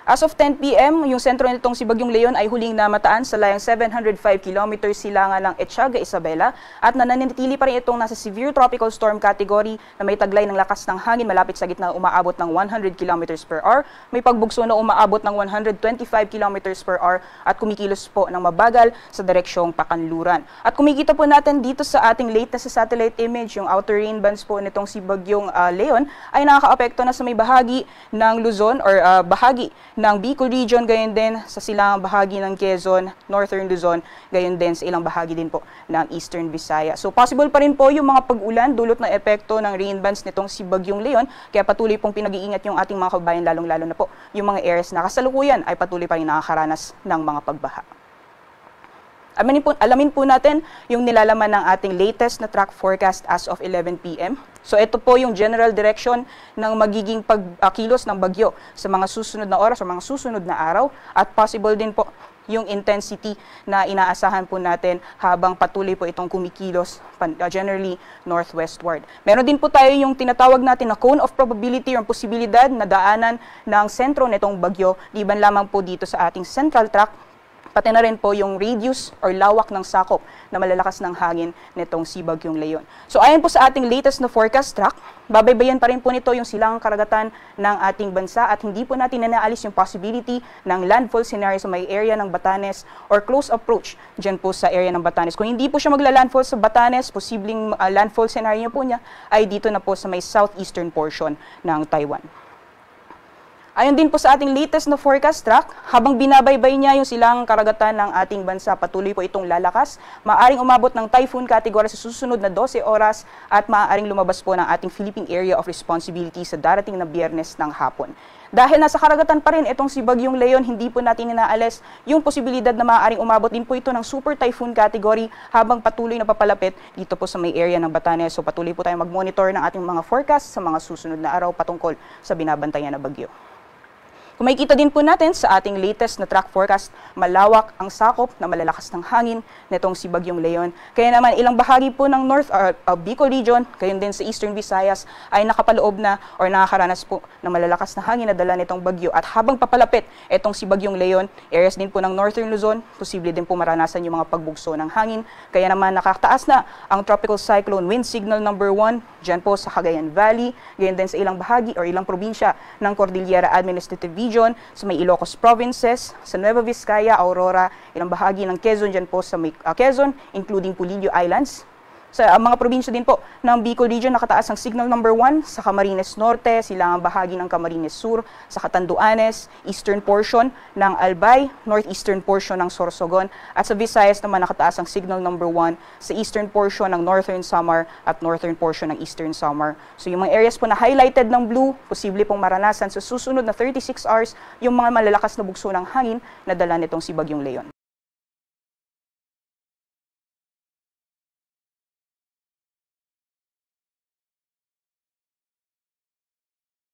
As of 10 p.m., yung sentro nitong si Bagyong Leon ay huling namataan sa layang 705 km silangan ng Ethiaga, Isabela at nananatili pa rin itong nasa severe tropical storm category na may taglay ng lakas ng hangin malapit sa gitna umaabot ng 100 km per hour, may pagbugso na umaabot ng 125 km per hour at kumikilos po ng mabagal sa direksyong Pakanluran. At kumikita po natin dito sa ating latest sa satellite image, yung outer rain bands po nitong si Bagyong Leon ay nakakaapekto na sa may bahagi ng Luzon or bahagi ng Bicol Region, gayon din sa silangang bahagi ng Quezon, Northern Luzon, gayon din sa ilang bahagi din po ng Eastern Visayas. So possible pa rin po yung mga pag-ulan dulot ng epekto ng rain bands nitong si Bagyong Leon, kaya patuloy pong pinag-iingat yung ating mga kababayan, lalong-lalo na po yung mga areas na kasalukuyan ay patuloy pa rin nakakaranas ng mga pagbaha. Alamin po natin yung nilalaman ng ating latest na track forecast as of 11 p.m. So ito po yung general direction ng magiging pagkilos ng bagyo sa mga susunod na oras o mga susunod na araw at possible din po yung intensity na inaasahan po natin habang patuloy po itong kumikilos generally northwestward. Meron din po tayo yung tinatawag natin na cone of probability o posibilidad na daanan ng sentro nitong bagyo, liban lamang po dito sa ating central track, pati na rin po yung radius or lawak ng sakop na malalakas ng hangin nitong si Bagyong Leon. So ayon po sa ating latest na forecast track, babaybayan pa rin po nito yung silangang karagatan ng ating bansa at hindi po natin nanaalis yung possibility ng landfall scenario sa may area ng Batanes or close approach dyan po sa area ng Batanes. Kung hindi po siya magla-landfall sa Batanes, posibleng landfall scenario po niya ay dito na po sa may southeastern portion ng Taiwan. Ayon din po sa ating latest na forecast track, habang binabaybay niya yung silangang karagatan ng ating bansa, patuloy po itong lalakas, maaaring umabot ng typhoon category sa susunod na 12 oras at maaaring lumabas po ng ating Philippine Area of Responsibility sa darating na Biyernes ng hapon. Dahil nasa karagatan pa rin itong si Bagyong Leon, hindi po natin inaalis yung posibilidad na maaaring umabot din po ito ng super typhoon category habang patuloy na papalapit dito po sa may area ng Batanes. So patuloy po tayong mag-monitor ng ating mga forecast sa mga susunod na araw patungkol sa binabantayan na bagyo. Kung makikita din po natin sa ating latest na track forecast, malawak ang sakop na malalakas ng hangin nitong si Bagyong Leon. Kaya naman ilang bahagi po ng North Bicol Region, gayon din sa Eastern Visayas ay nakapaloob na or nakakaranas po ng malalakas na hangin na dala nitong bagyo. At habang papalapit itong si Bagyong Leon, areas din po ng Northern Luzon, posible din po maranasan yung mga pagbugso ng hangin. Kaya naman nakataas na ang Tropical Cyclone Wind Signal number 1 dyan po sa Cagayan Valley, gayon din sa ilang bahagi or ilang probinsya ng Cordillera Administrative Region, sa may Ilocos Provinces, sa Nueva Vizcaya, Aurora, ilang bahagi ng Quezon dyan po sa may Quezon, including Polillo Islands. Sa mga probinsya din po ng Bicol Region, nakataas ang signal number 1 sa Camarines Norte, silangang bahagi ng Camarines Sur, sa Catanduanes, eastern portion ng Albay, northeastern portion ng Sorsogon, at sa Visayas naman nakataas ang signal number 1 sa eastern portion ng Northern Samar at northern portion ng Eastern Samar. So yung mga areas po na highlighted ng blue, posible pong maranasan sa susunod na 36 hours yung mga malalakas na bugso ng hangin na dala nitong si Bagyong Leon.